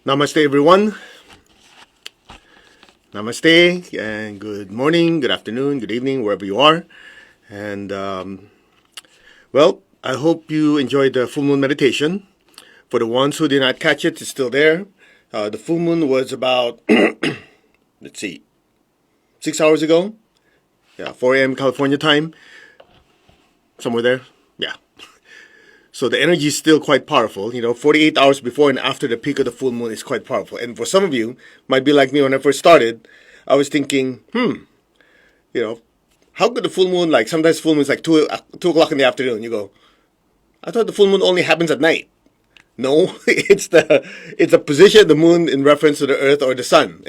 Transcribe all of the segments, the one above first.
Namaste, everyone. Namaste, and good morning, good afternoon, good evening, wherever you are. And, well, I hope you enjoyed the full moon meditation. For the ones who did not catch it, it's still there. The full moon was about, let's see, 6 hours ago. Yeah, 4 a.m. California time. Somewhere there. Yeah. So the energy is still quite powerful. 48 hours before and after the peak of the full moon is quite powerful. And for some of you, might be like me when I first started, I was thinking, how could the full moon, like sometimes full moon is like 2 o'clock in the afternoon. You go, I thought the full moon only happens at night. No, it's the position of the moon in reference to the earth or the sun,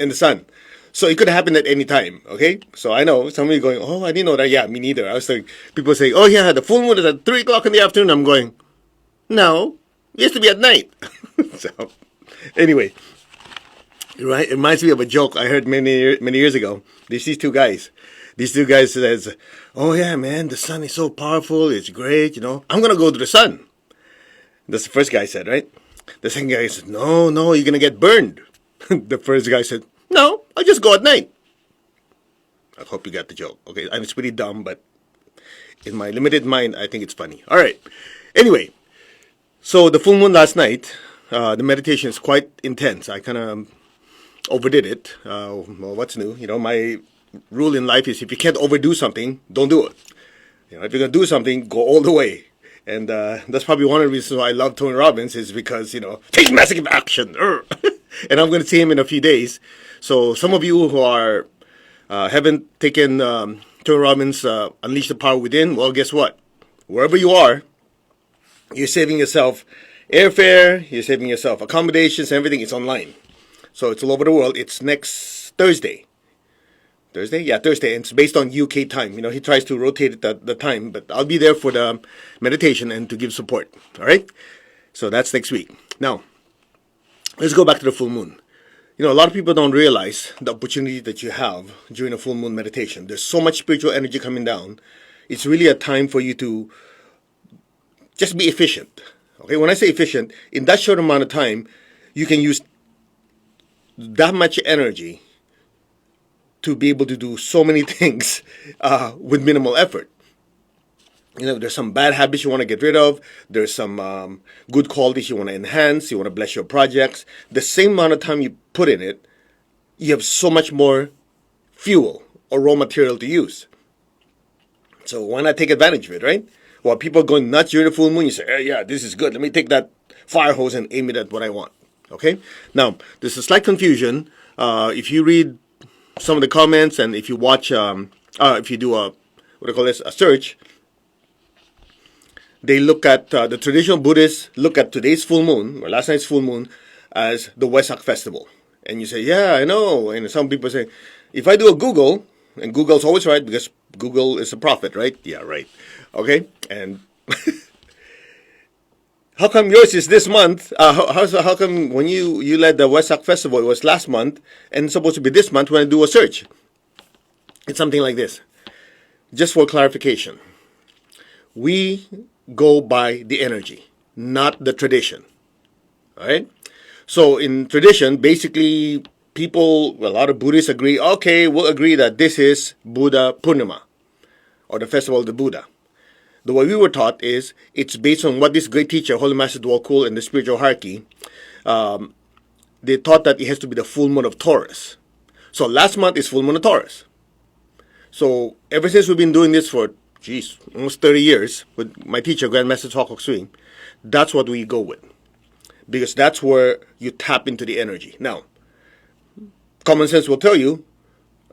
So it could happen at any time, okay? So I know some of you going, oh, I didn't know that. Yeah, me neither. I was like, people say, oh yeah, the full moon is at 3 o'clock in the afternoon. I'm going, no, it used to be at night. So, anyway, right? It reminds me of a joke I heard many years ago. There's these two guys. These two guys says, oh yeah, man, the sun is so powerful. It's great, I'm going to go to the sun. That's the first guy said, right? The second guy said, no, you're going to get burned. The first guy said, no, I'll just go at night. I hope you got the joke. Okay, and it's pretty dumb, but in my limited mind, I think it's funny. All right. Anyway, so the full moon last night, the meditation is quite intense. I kind of overdid it. Well, what's new? My rule in life is if you can't overdo something, don't do it. If you're going to do something, go all the way. And that's probably one of the reasons why I love Tony Robbins is because, take massive action. And I'm going to see him in a few days. So some of you who are haven't taken Tony Robbins' Unleash the Power Within, well, guess what? Wherever you are, you're saving yourself airfare, you're saving yourself accommodations, everything is online. So it's all over the world. It's next Thursday. Thursday? Yeah, Thursday. And it's based on UK time. He tries to rotate the time, but I'll be there for the meditation and to give support. All right? So that's next week. Now, let's go back to the full moon. A lot of people don't realize the opportunity that you have during a full moon meditation. There's so much spiritual energy coming down. It's really a time for you to just be efficient. Okay? When I say efficient, in that short amount of time, you can use that much energy to be able to do so many things with minimal effort. There's some bad habits you want to get rid of. There's some good qualities you want to enhance. You want to bless your projects. The same amount of time you put in it, you have so much more fuel or raw material to use. So why not take advantage of it, right? While people are going nuts during the full moon, you say, hey, yeah, this is good. Let me take that fire hose and aim it at what I want. Okay? Now, there's a slight confusion. If you read some of the comments, and if you watch, if you do a search, they look at, the traditional Buddhists look at today's full moon, or last night's full moon, as the Wessac festival. And you say, yeah, I know. And some people say, if I do a Google, and Google's always right, because Google is a prophet, right? Yeah, right. Okay? And how come yours is this month? How come when you led the Wessac Festival, it was last month, and it's supposed to be this month when I do a search? It's something like this. Just for clarification, we go by the energy, not the tradition. All right? So in tradition, basically, a lot of Buddhists agree, okay, we'll agree that this is Buddha Purnima, or the festival of the Buddha. The way we were taught is it's based on what this great teacher, Holy Master Dwarkol, and the spiritual harkey, they taught that it has to be the full moon of Taurus. So last month is full moon of Taurus. So ever since we've been doing this for, almost 30 years with my teacher, Grandmaster Chok Swing, that's what we go with. Because that's where you tap into the energy. Now, common sense will tell you,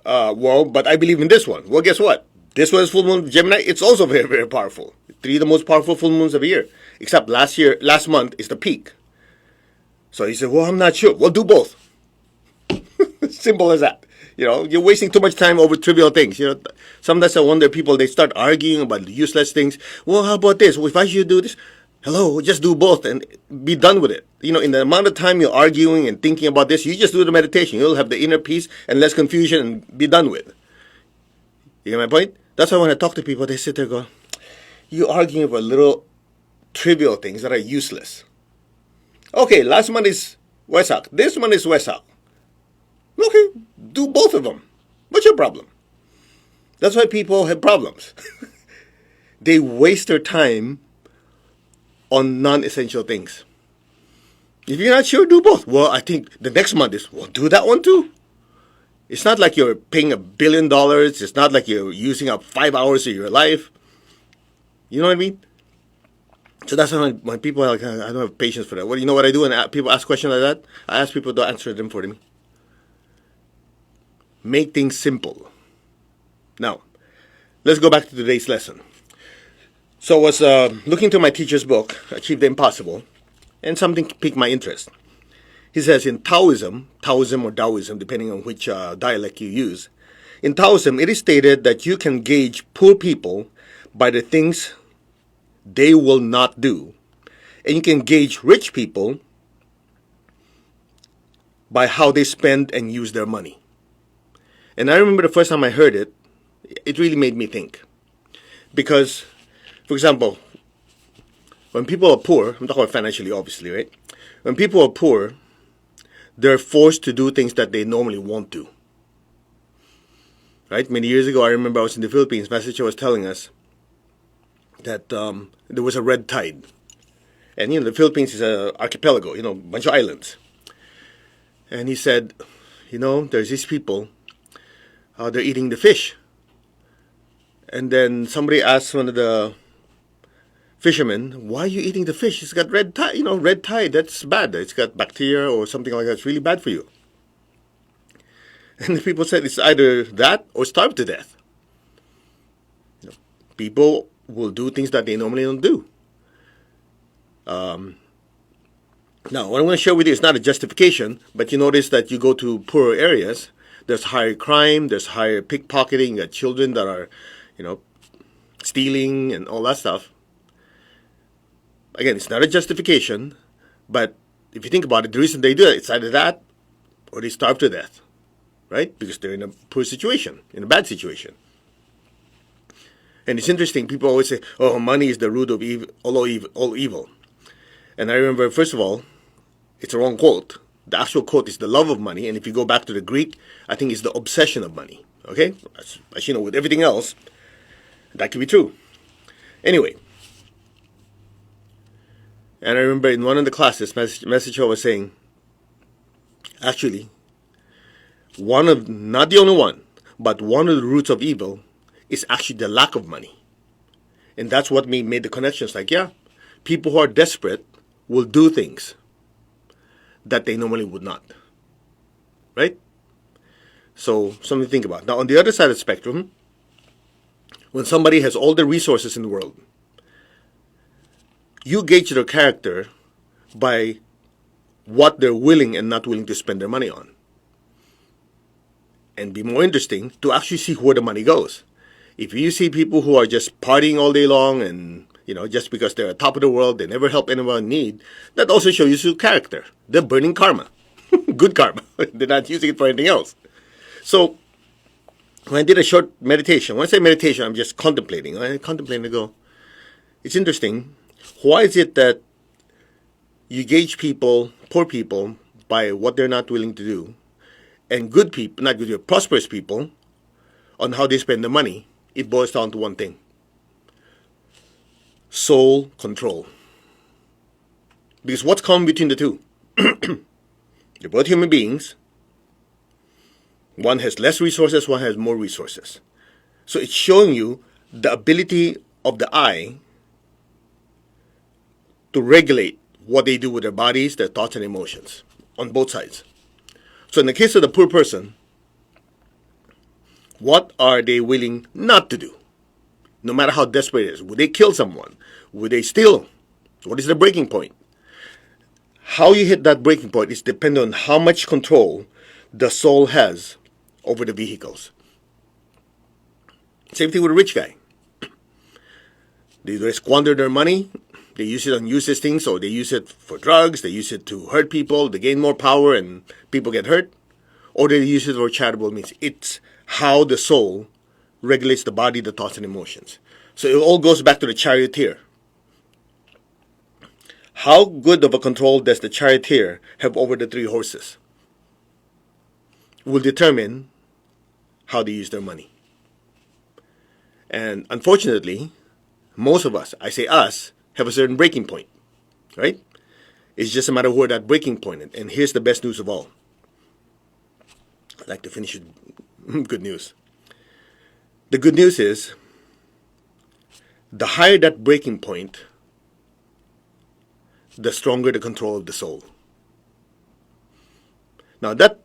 but I believe in this one. Well, guess what? This one is full moon of Gemini. It's also very, very powerful. 3 of the most powerful full moons of the year. Except last month is the peak. So he said, well, I'm not sure. Well, do both. Simple as that. You're wasting too much time over trivial things. Sometimes I wonder people, they start arguing about useless things. Well, how about this? Well, if I should do this, hello, just do both and be done with it. In the amount of time you're arguing and thinking about this, you just do the meditation. You'll have the inner peace and less confusion and be done with. You get my point? That's why when I talk to people, they sit there and go, you're arguing about little trivial things that are useless. Okay, last month is wessac. This one is wessac. Okay, do both of them. What's your problem? That's why people have problems. They waste their time on non-essential things. If you're not sure, do both. Well, I think the next month is, well, do that one too. It's not like you're paying $1 billion. It's not like you're using up 5 hours of your life. You know what I mean? So that's why when people are like, I don't have patience for that. Well, you know what I do when people ask questions like that? I ask people to answer them for me. Make things simple. Now, let's go back to today's lesson. So I was looking through my teacher's book, Achieve the Impossible, and something piqued my interest. He says in Taoism or Taoism, depending on which dialect you use, in Taoism it is stated that you can gauge poor people by the things they will not do, and you can gauge rich people by how they spend and use their money. And I remember the first time I heard it, it really made me think. Because, for example, when people are poor, I'm talking about financially, obviously, right? When people are poor, they're forced to do things that they normally won't do. Right? Many years ago, I remember I was in the Philippines. My teacher was telling us that there was a red tide. And, the Philippines is an archipelago, a bunch of islands. And he said, there's these people, they're eating the fish. And then somebody asked one of the fishermen, why are you eating the fish? It's got red tide. Red tide, that's bad. It's got bacteria or something like that. It's really bad for you. And the people said it's either that or starve to death. People will do things that they normally don't do. Now, what I'm going to share with you is not a justification, but you notice that you go to poorer areas, there's higher crime, there's higher pickpocketing, you got children that are, stealing and all that stuff. Again, it's not a justification, but if you think about it, the reason they do it, it's either that or they starve to death, right? Because they're in a poor situation, in a bad situation. And it's interesting, people always say, oh, money is the root of evil, all evil. And I remember, first of all, it's a wrong quote. The actual quote is the love of money, and if you go back to the Greek, I think it's the obsession of money, okay? As you know, with everything else, that could be true. Anyway, and I remember in one of the classes, message was saying, actually, not the only one, but one of the roots of evil is actually the lack of money. And that's what made the connections. Like, yeah, people who are desperate will do things that they normally would not. Right? So, something to think about. Now, on the other side of the spectrum, when somebody has all the resources in the world, you gauge their character by what they're willing and not willing to spend their money on. And be more interesting to actually see where the money goes. If you see people who are just partying all day long and, just because they're at the top of the world, they never help anyone in need, that also shows you character. They're burning karma. Good karma. They're not using it for anything else. So, when I did a short meditation, when I say meditation, I'm just contemplating. I go, it's interesting. Why is it that you gauge people, poor people, by what they're not willing to do, and good people, not good, prosperous people, on how they spend their money? It boils down to one thing: soul control. Because what's common between the two? They're both human beings. One has less resources, one has more resources. So it's showing you the ability of the I to regulate what they do with their bodies, their thoughts, and emotions on both sides. So in the case of the poor person, what are they willing not to do? No matter how desperate it is. Would they kill someone? Would they steal? What is the breaking point? How you hit that breaking point is dependent on how much control the soul has over the vehicles. Same thing with a rich guy. They either squander their money, they use it on useless things, or they use it for drugs, they use it to hurt people, they gain more power and people get hurt, or they use it for charitable means. It's how the soul regulates the body, the thoughts, and emotions. So it all goes back to the charioteer. How good of a control does the charioteer have over the 3 horses? Will determine how they use their money. And unfortunately, most of us, I say us, have a certain breaking point, right? It's just a matter of where that breaking point is. And here's the best news of all. I'd like to finish with good news. The good news is, the higher that breaking point, the stronger the control of the soul. Now that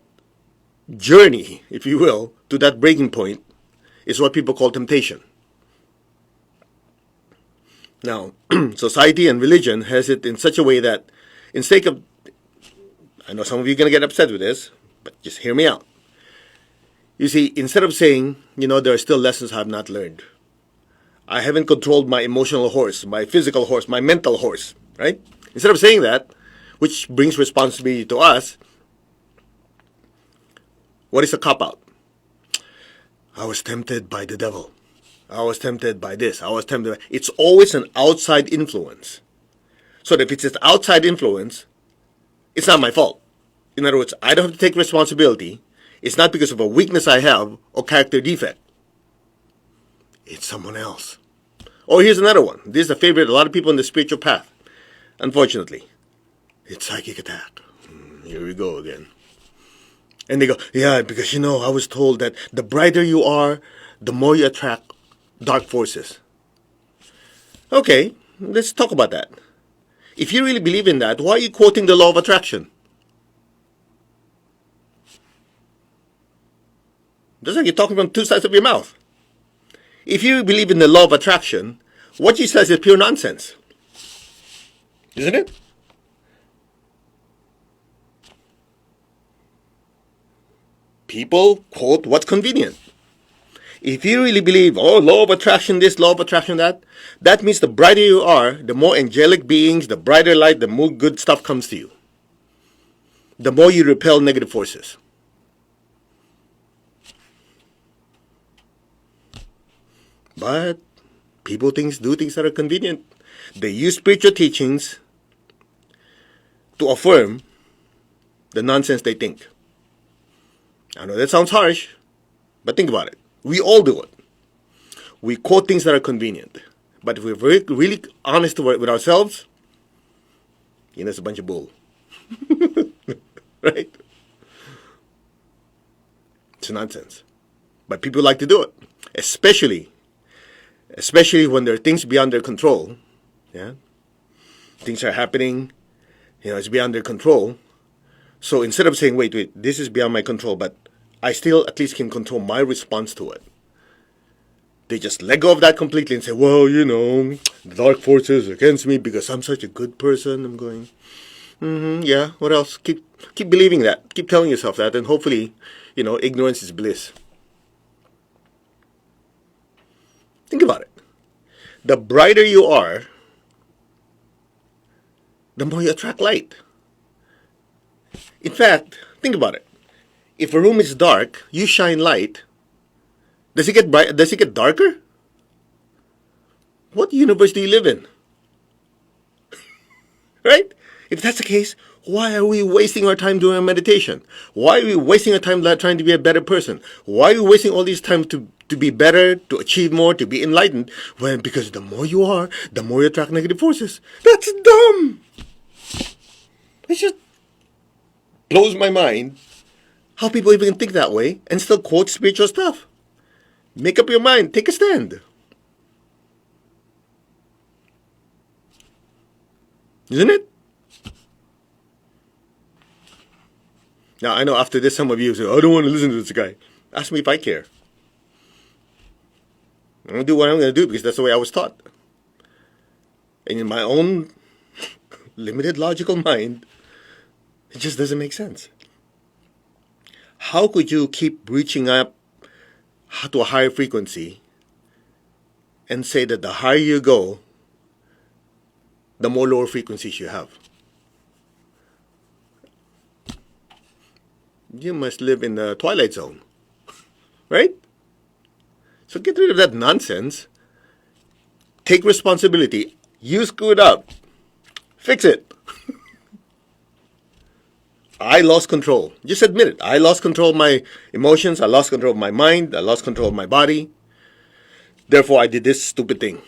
journey, if you will, to that breaking point is what people call temptation. Now, society and religion has it in such a way that instead of, I know some of you are going to get upset with this, but just hear me out. You see, instead of saying, there are still lessons I have not learned. I haven't controlled my emotional horse, my physical horse, my mental horse, right? Instead of saying that, which brings responsibility to us, what is a cop-out? I was tempted by the devil. I was tempted by this. I was tempted by... It's always an outside influence. So if it's an outside influence, it's not my fault. In other words, I don't have to take responsibility. It's not because of a weakness I have or character defect. It's someone else. Or here's another one. This is a favorite of a lot of people in the spiritual path. Unfortunately, it's psychic attack. Here we go again. And they go, yeah, because I was told that the brighter you are, the more you attract dark forces. Okay, let's talk about that. If you really believe in that, why are you quoting the law of attraction? Just like you're talking from 2 sides of your mouth. If you believe in the law of attraction, what you say is pure nonsense. Isn't it? People quote what's convenient. If you really believe, law of attraction this, law of attraction that, that means the brighter you are, the more angelic beings, the brighter light, the more good stuff comes to you. The more you repel negative forces. But people do things that are convenient. They use spiritual teachings to affirm the nonsense they think. I know that sounds harsh, but think about it. We all do it. We quote things that are convenient. But if we're really honest with ourselves, it's a bunch of bull. Right? It's nonsense. But people like to do it. Especially when there are things beyond their control. Yeah? Things are happening, it's beyond their control. So instead of saying, wait, this is beyond my control, but I still at least can control my response to it, they just let go of that completely and say, well, the dark forces are against me because I'm such a good person. I'm going, yeah, what else? Keep believing that. Keep telling yourself that, and hopefully, ignorance is bliss. Think about it. The brighter you are, the more you attract light. In fact, think about it. If a room is dark, you shine light. Does it get bright? Does it get darker? What universe do you live in? Right? If that's the case, why are we wasting our time doing our meditation? Why are we wasting our time trying to be a better person? Why are we wasting all this time to be better, to achieve more, to be enlightened? Because the more you are, the more you attract negative forces. That's dumb. It just blows my mind how people even think that way and still quote spiritual stuff. Make up your mind. Take a stand. Isn't it? Now, I know after this, some of you say, I don't want to listen to this guy. Ask me if I care. I'm going to do what I'm going to do because that's the way I was taught. And in my own limited logical mind, it just doesn't make sense. How could you keep reaching up to a higher frequency and say that the higher you go, the more lower frequencies you have? You must live in the twilight zone, right? So get rid of that nonsense. Take responsibility. You screwed up. Fix it. I lost control. Just admit it. I lost control of my emotions. I lost control of my mind. I lost control of my body. Therefore, I did this stupid thing.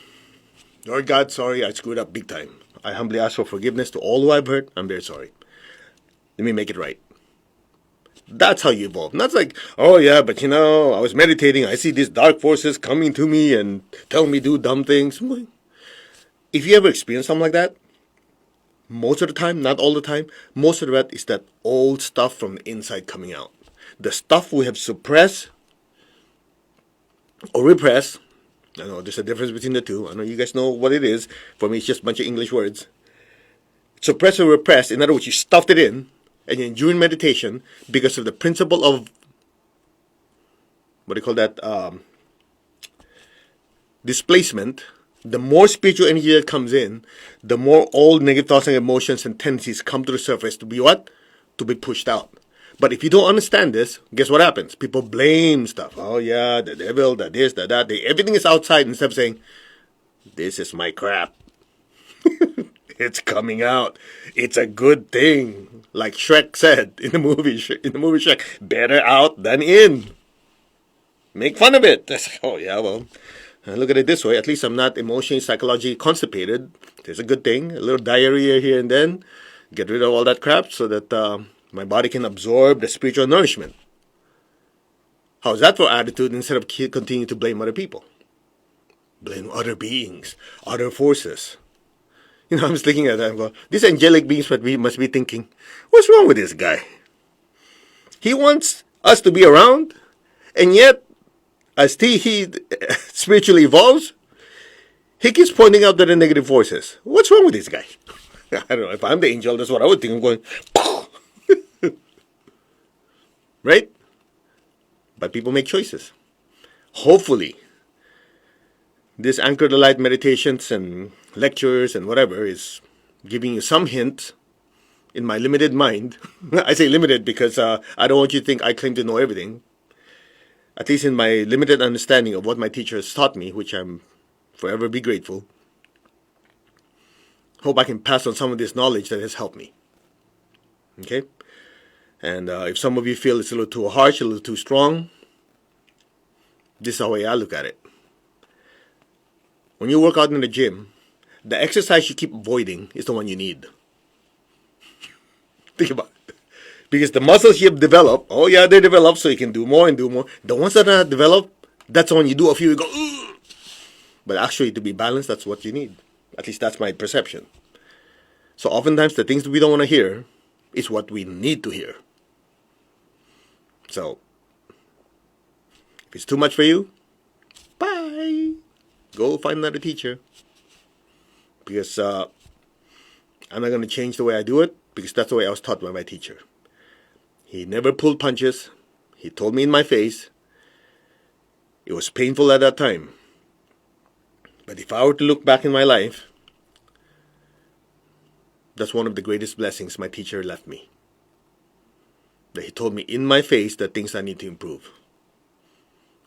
Lord God, sorry, I screwed up big time. I humbly ask for forgiveness to all who I've hurt. I'm very sorry. Let me make it right. That's how you evolve. Not like, oh yeah, but I was meditating. I see these dark forces coming to me and telling me to do dumb things. If you ever experience something like that, most of the time, not all the time, most of that is that old stuff from the inside coming out. The stuff we have suppressed or repressed. I know there's a difference between the two. I know you guys know what it is. For me, it's just a bunch of English words. Suppress or repress, in other words, you stuffed it in, and then during meditation, because of the principle of, what do you call that, displacement, the more spiritual energy that comes in, the more all negative thoughts and emotions and tendencies come to the surface to be what? To be pushed out. But if you don't understand this, guess what happens? People blame stuff. Oh yeah, the devil, the this, the that. Everything is outside instead of saying, this is my crap. It's coming out. It's a good thing. Like Shrek said in the movie Shrek, better out than in. Make fun of it. That's like, oh yeah, well, look at it this way. At least I'm not emotionally, psychologically constipated. There's a good thing. A little diarrhea here and then. Get rid of all that crap so that my body can absorb the spiritual nourishment. How's that for attitude instead of continue to blame other people? Blame other beings, other forces. I'm just looking at that and go, these angelic beings must be thinking, what's wrong with this guy? He wants us to be around, and yet, as he spiritually evolves, he keeps pointing out the negative forces. What's wrong with this guy? I don't know. If I'm the angel, that's what I would think. I'm going, right? But people make choices. Hopefully, this Anchor the Light meditations and lectures and whatever is giving you some hint in my limited mind. I say limited because I don't want you to think I claim to know everything. At least in my limited understanding of what my teacher has taught me, which I'm forever be grateful. Hope I can pass on some of this knowledge that has helped me. Okay? And if some of you feel it's a little too harsh, a little too strong, this is the way I look at it. When you work out in the gym, the exercise you keep avoiding is the one you need. Think about it. Because the muscles you have developed, oh yeah, they develop so you can do more and do more. The ones that are not developed, that's the one you do a few, you go, ugh. But actually to be balanced, that's what you need. At least that's my perception. So oftentimes the things that we don't want to hear is what we need to hear. So, if it's too much for you, bye. Go find another teacher. Because I'm not going to change the way I do it, because that's the way I was taught by my teacher. He never pulled punches. He told me in my face. It was painful at that time. But if I were to look back in my life, that's one of the greatest blessings my teacher left me. That he told me in my face the things I need to improve.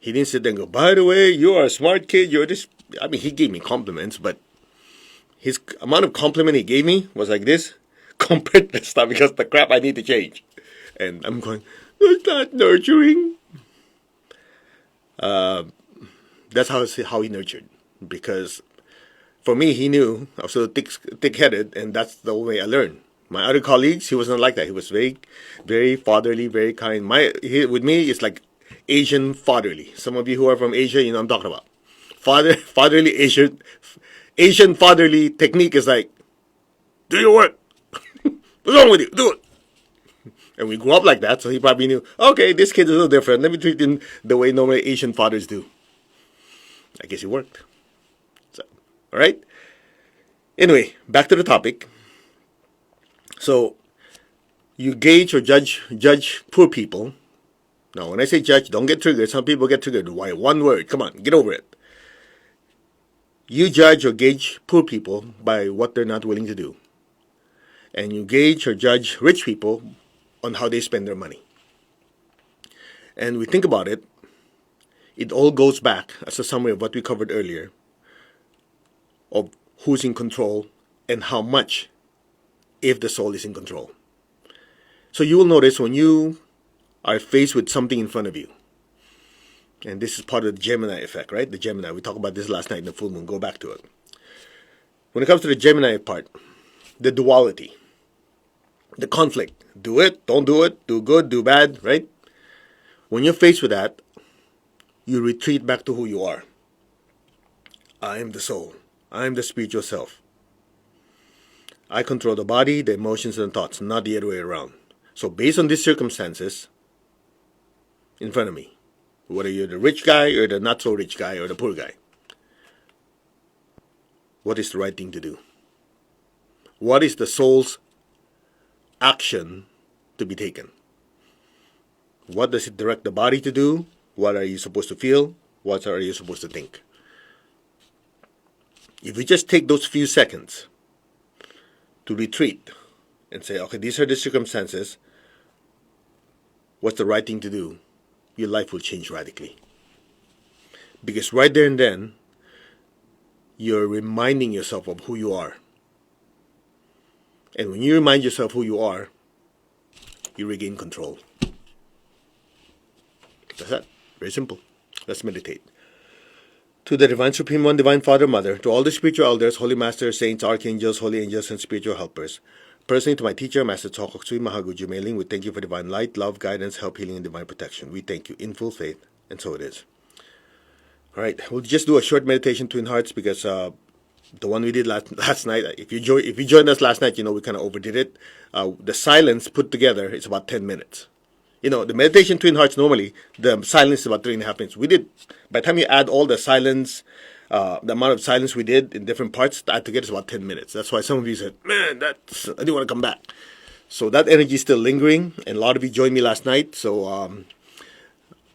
He didn't sit there and go, by the way, you are a smart kid, you're this. I mean, he gave me compliments, but his amount of compliment he gave me was like this compared to the stuff because the crap I need to change. And I'm going, that's not nurturing. That's how he nurtured. Because for me, he knew I was so thick-headed, and that's the way I learned. My other colleagues, he wasn't like that. He was very, very fatherly, very kind. With me, it's like Asian fatherly. Some of you who are from Asia, you know what I'm talking about. Fatherly Asian fatherly technique is like, do your work. What's wrong with you? Do it. And we grew up like that, so he probably knew, okay, this kid is a little different. Let me treat him the way normally Asian fathers do. I guess it worked. So, all right. Anyway, back to the topic. So, you gauge or judge poor people. Now, when I say judge, don't get triggered. Some people get triggered. Why? One word. Come on, get over it. You judge or gauge poor people by what they're not willing to do. And you gauge or judge rich people on how they spend their money. And we think about it, it all goes back as a summary of what we covered earlier of who's in control and how much if the soul is in control. So you will notice when you are faced with something in front of you, and this is part of the Gemini effect, right? The Gemini. We talked about this last night in the full moon. Go back to it. When it comes to the Gemini part, the duality, the conflict. Do it, don't do it, do good, do bad, right? When you're faced with that, you retreat back to who you are. I am the soul. I am the spiritual self. I control the body, the emotions, and the thoughts, not the other way around. So based on these circumstances in front of me, whether you're the rich guy or the not so rich guy or the poor guy, what is the right thing to do? What is the soul's action to be taken? What does it direct the body to do? What are you supposed to feel? What are you supposed to think? If you just take those few seconds to retreat and say, okay, these are the circumstances, what's the right thing to do? Your life will change radically. Because right there and then, you're reminding yourself of who you are. And when you remind yourself who you are, you regain control. That's that. Very simple. Let's meditate. To the Divine Supreme One, Divine Father, Mother, to all the spiritual elders, holy masters, saints, archangels, holy angels, and spiritual helpers. Personally, to my teacher, Master Tsokok Sui Mahaguju Mailing, we thank you for divine light, love, guidance, help, healing, and divine protection. We thank you in full faith, and so it is. All right, we'll just do a short meditation, Twin Hearts, because the one we did last night, if you joined us last night, you know we kind of overdid it. The silence put together is about 10 minutes. You know, the meditation, Twin Hearts, normally, the silence is about 3.5 minutes. We did, by the time you add all the silence, the amount of silence we did in different parts, add together is about 10 minutes. That's why some of you said, man, I didn't want to come back. So that energy is still lingering, and a lot of you joined me last night. So,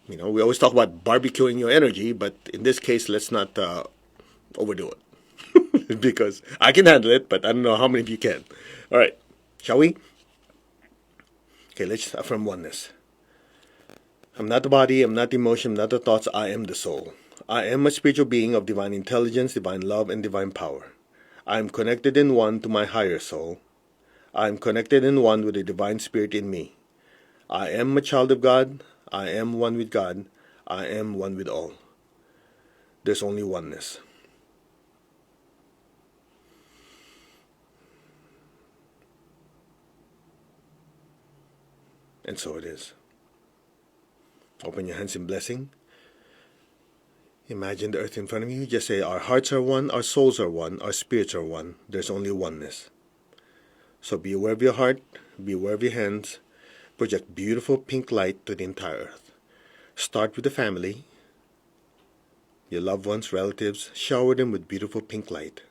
you know, we always talk about barbecuing your energy, but in this case, let's not overdo it. Because I can handle it, but I don't know how many of you can. All right, shall we? Okay, let's affirm oneness. I'm not the body, I'm not the emotion, I'm not the thoughts, I am the soul. I am a spiritual being of divine intelligence, divine love, and divine power. I am connected in one to my higher soul. I am connected in one with the divine spirit in me. I am a child of God. I am one with God. I am one with all. There's only oneness. And so it is. Open your hands in blessing. Imagine the earth in front of you. Just say, our hearts are one, our souls are one, our spirits are one. There's only oneness. So be aware of your heart, be aware of your hands. Project beautiful pink light to the entire earth. Start with the family, your loved ones, relatives. Shower them with beautiful pink light.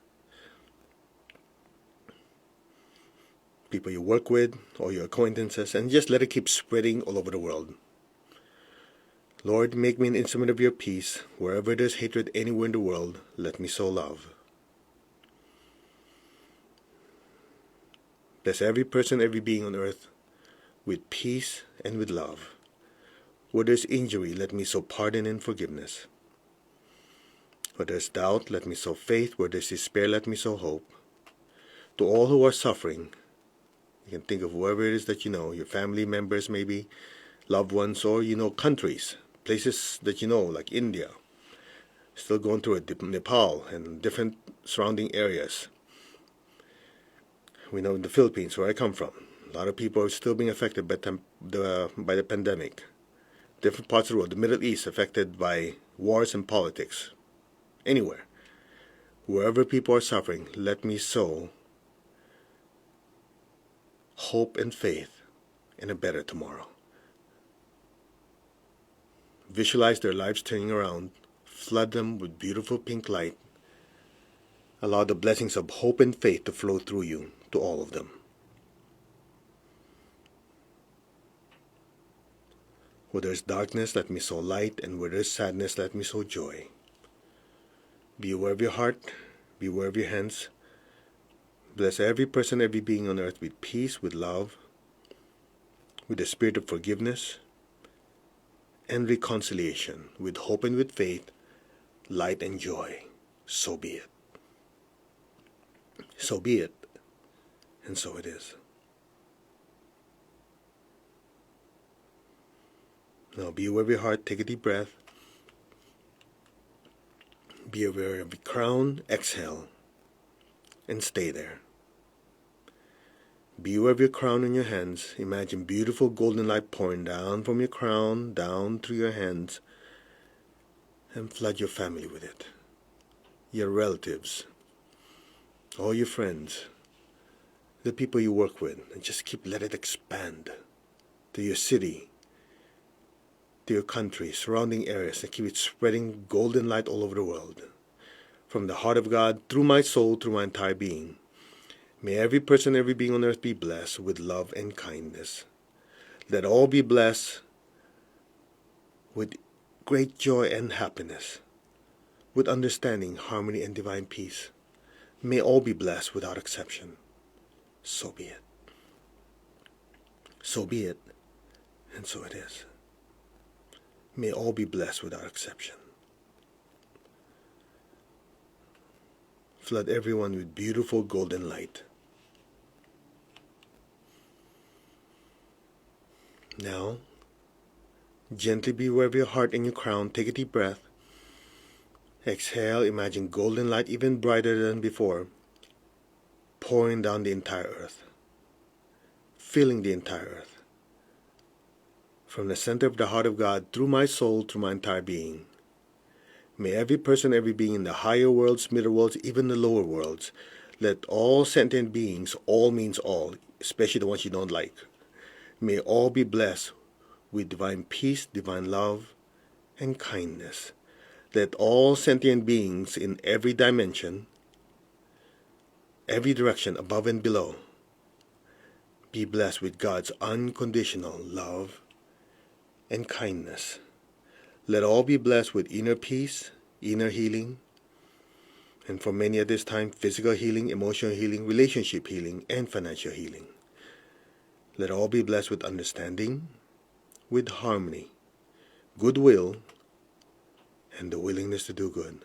People you work with or your acquaintances, and just let it keep spreading all over the world. Lord, make me an instrument of your peace. Wherever there's hatred anywhere in the world, let me sow love. Bless every person, every being on earth with peace and with love. Where there's injury, let me sow pardon and forgiveness. Where there's doubt, let me sow faith. Where there's despair, let me sow hope. To all who are suffering, you can think of whoever it is that you know, your family members maybe, loved ones, or you know, countries, places that you know, like India, still going through it, Nepal, and different surrounding areas. We know in the Philippines, where I come from, a lot of people are still being affected by the pandemic. Different parts of the world, the Middle East, affected by wars and politics. Anywhere. Wherever people are suffering, let me sow hope and faith in a better tomorrow. Visualize their lives turning around. Flood them with beautiful pink light. Allow the blessings of hope and faith to flow through you to all of them. Where there's darkness, let me sow light, and where there's sadness, let me sow joy. Be aware of your heart, be aware of your hands. Bless every person, every being on earth with peace, with love, with the spirit of forgiveness and reconciliation, with hope and with faith, light and joy. So be it. So be it. And so it is. Now be aware of your heart. Take a deep breath. Be aware of the crown. Exhale. And stay there. Be aware of your crown in your hands. Imagine beautiful golden light pouring down from your crown, down through your hands, and flood your family with it. Your relatives, all your friends, the people you work with, and just let it expand to your city, to your country, surrounding areas, and keep it spreading golden light all over the world. From the heart of God, through my soul, through my entire being. May every person, every being on earth be blessed with love and kindness. Let all be blessed with great joy and happiness, with understanding, harmony, and divine peace. May all be blessed without exception. So be it. So be it, and so it is. May all be blessed without exception. Flood everyone with beautiful golden light. Now, gently be aware of your heart and your crown. Take a deep breath. Exhale, imagine golden light even brighter than before, pouring down the entire earth, filling the entire earth. From the center of the heart of God, through my soul, through my entire being. May every person, every being in the higher worlds, middle worlds, even the lower worlds, let all sentient beings, all means all, especially the ones you don't like, may all be blessed with divine peace, divine love, and kindness. Let all sentient beings in every dimension, every direction, above and below, be blessed with God's unconditional love and kindness. Let all be blessed with inner peace, inner healing, and for many at this time, physical healing, emotional healing, relationship healing, and financial healing. Let all be blessed with understanding, with harmony, goodwill, and the willingness to do good.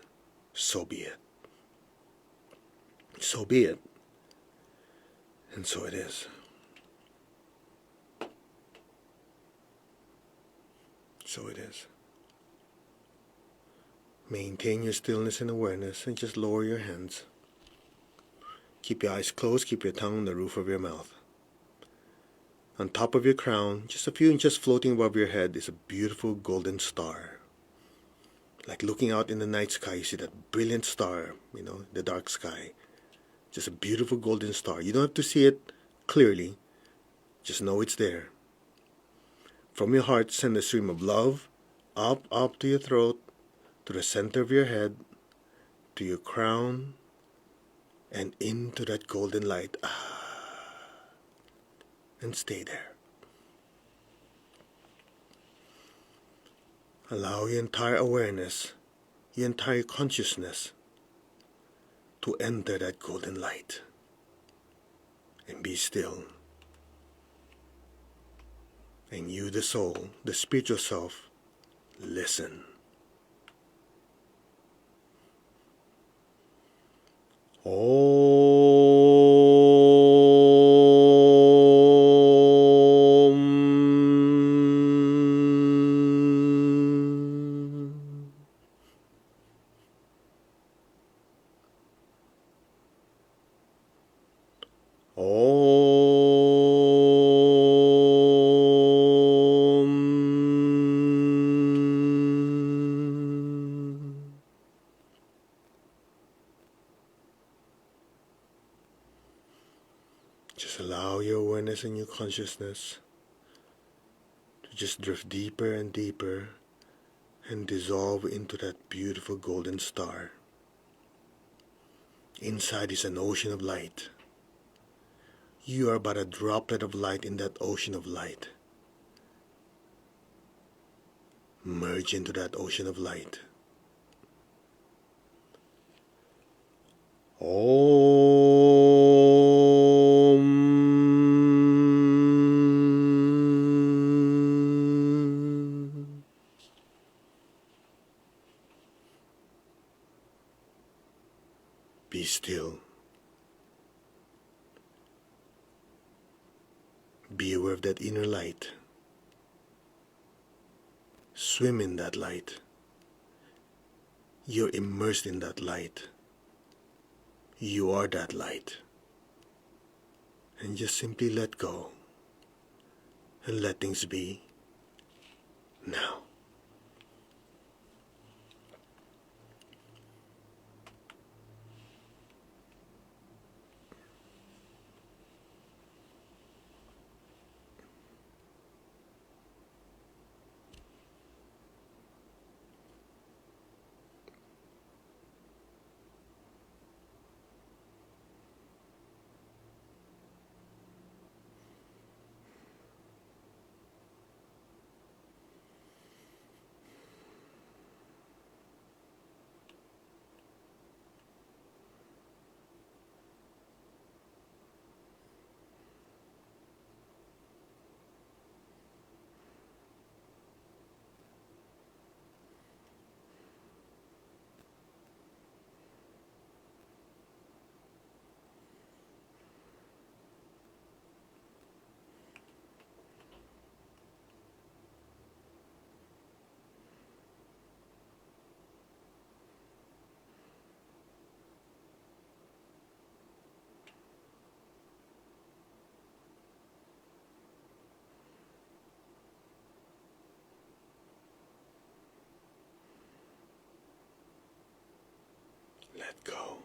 So be it. So be it. And so it is. So it is. Maintain your stillness and awareness and just lower your hands. Keep your eyes closed, keep your tongue on the roof of your mouth. On top of your crown, just a few inches floating above your head, is a beautiful golden star. Like looking out in the night sky, you see that brilliant star, the dark sky. Just a beautiful golden star. You don't have to see it clearly, just know it's there. From your heart, send a stream of love up to your throat, to the center of your head, to your crown, and into that golden light. And stay there. Allow your entire awareness, your entire consciousness to enter that golden light. And be still. And you, the soul, the spiritual self, listen. Just allow your awareness and your consciousness to just drift deeper and deeper and dissolve into that beautiful golden star. Inside is an ocean of light. You are but a droplet of light in that ocean of light. Merge into that ocean of light. Be still. Be aware of that inner light. Swim in that light. You're immersed in that light. You are that light. And just simply let go and let things be now. Let go.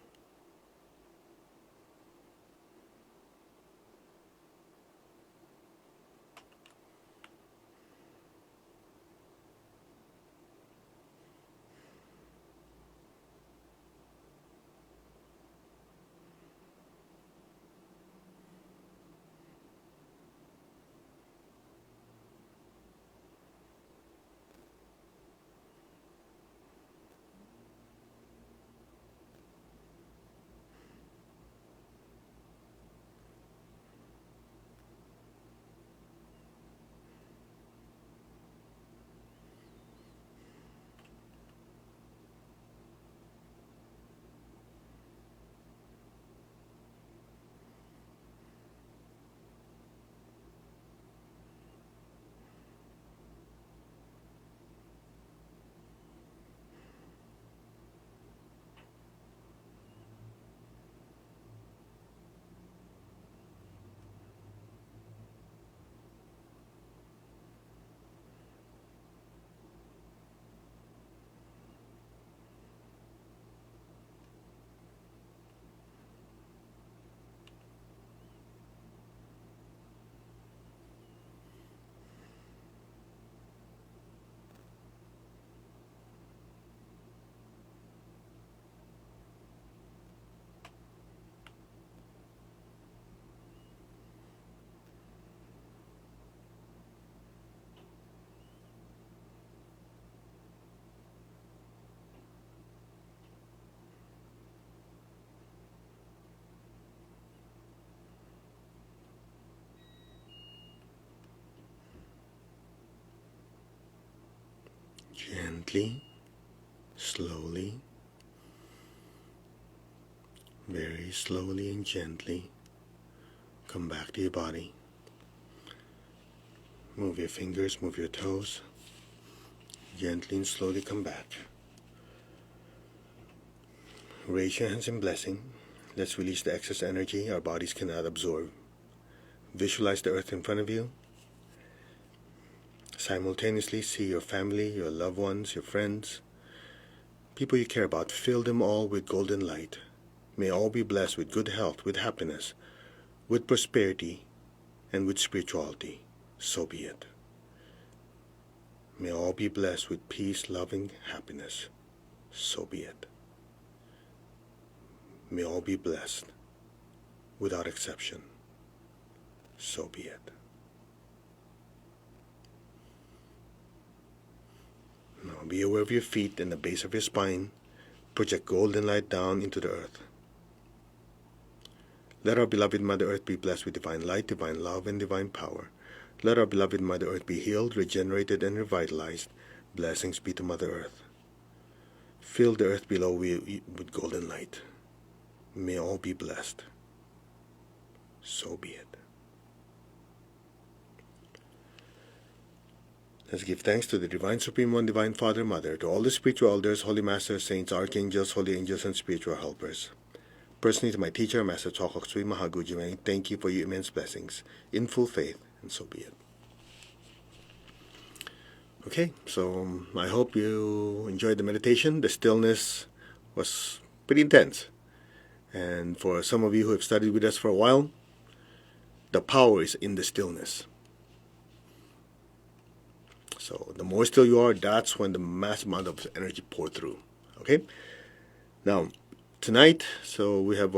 Gently, slowly, very slowly and gently, come back to your body. Move your fingers, move your toes. Gently and slowly come back. Raise your hands in blessing. Let's release the excess energy our bodies cannot absorb. Visualize the earth in front of you. Simultaneously see your family, your loved ones, your friends, people you care about. Fill them all with golden light. May all be blessed with good health, with happiness, with prosperity, and with spirituality. So be it. May all be blessed with peace, loving, happiness. So be it. May all be blessed without exception. So be it. Now be aware of your feet and the base of your spine. Project golden light down into the earth. Let our beloved Mother Earth be blessed with divine light, divine love, and divine power. Let our beloved Mother Earth be healed, regenerated, and revitalized. Blessings be to Mother Earth. Fill the earth below with golden light. May all be blessed. So be it. Let's give thanks to the Divine Supreme One, Divine Father, Mother, to all the spiritual elders, holy masters, saints, archangels, holy angels, and spiritual helpers. Personally, to my teacher, Master Chokok Sui Mahaguji, thank you for your immense blessings. In full faith, and so be it. Okay, so I hope you enjoyed the meditation. The stillness was pretty intense. And for some of you who have studied with us for a while, the power is in the stillness. So the more still you are, that's when the mass amount of energy pour through. Okay? Now, tonight, so we have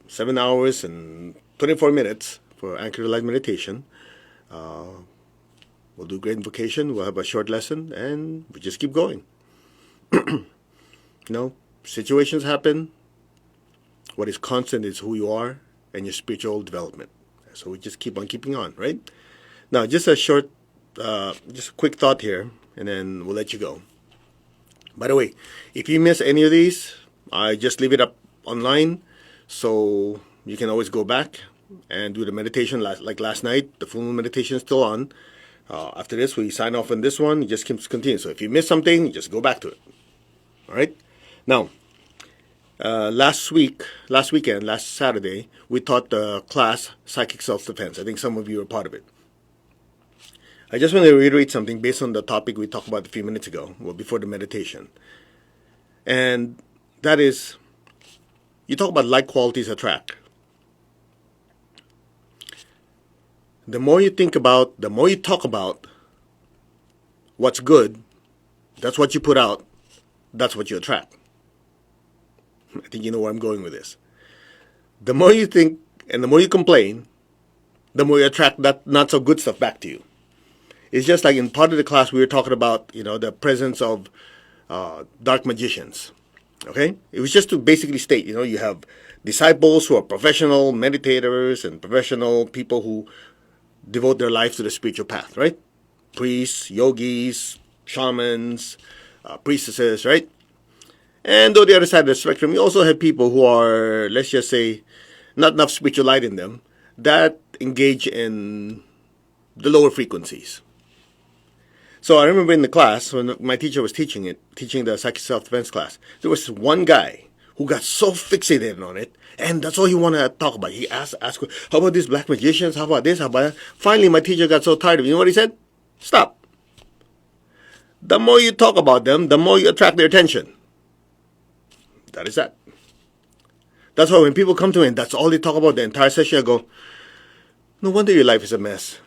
7 hours and 24 minutes for Anchor to Light meditation. We'll do great invocation, we'll have a short lesson, and we just keep going. Situations happen. What is constant is who you are and your spiritual development. So we just keep on keeping on, right? Now, just a quick thought here, and then we'll let you go. By the way, if you miss any of these, I just leave it up online, so you can always go back and do the meditation. Like last night, the full moon meditation is still on. After this, we sign off on this one. It just keeps continuing. So if you miss something, you just go back to it. All right? Now, last Saturday, we taught the class Psychic Self-Defense. I think some of you are part of it. I just want to reiterate something based on the topic we talked about a few minutes ago, before the meditation. And that is, you talk about like qualities attract. The more you talk about what's good, that's what you put out, that's what you attract. I think you know where I'm going with this. The more you think and the more you complain, the more you attract that not so good stuff back to you. It's just like in part of the class we were talking about, the presence of dark magicians. Okay? It was just to basically state, you have disciples who are professional meditators and professional people who devote their lives to the spiritual path, right? Priests, yogis, shamans, priestesses, right? And on the other side of the spectrum, you also have people who are, let's just say, not enough spiritual light in them, that engage in the lower frequencies. So I remember in the class, when my teacher was teaching the Psychic Self-Defense class, there was one guy who got so fixated on it, and that's all he wanted to talk about. He asked, how about these black magicians? How about this? How about that? Finally, my teacher got so tired of it. You know what he said? Stop. The more you talk about them, the more you attract their attention. That is that. That's why when people come to me and that's all they talk about the entire session, I go, no wonder your life is a mess.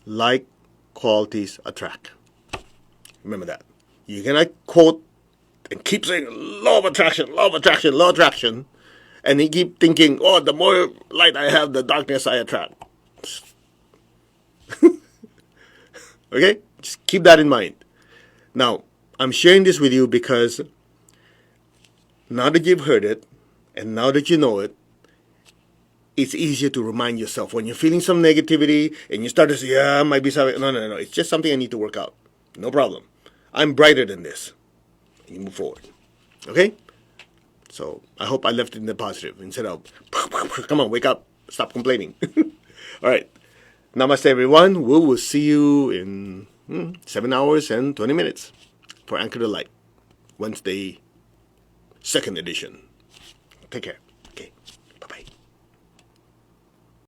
Like qualities attract. Remember that. You cannot quote and keep saying law of attraction, law of attraction, law of attraction, and you keep thinking, the more light I have, the darkness I attract. Okay? Just keep that in mind. Now, I'm sharing this with you because now that you've heard it, and now that you know it, it's easier to remind yourself when you're feeling some negativity and you start to say, I might be sorry. No. It's just something I need to work out. No problem. I'm brighter than this. And you move forward. Okay? So I hope I left it in the positive instead of, come on, wake up. Stop complaining. All right. Namaste, everyone. We will see you in 7 hours and 20 minutes for Anchor to Light, Wednesday, 2nd edition. Take care.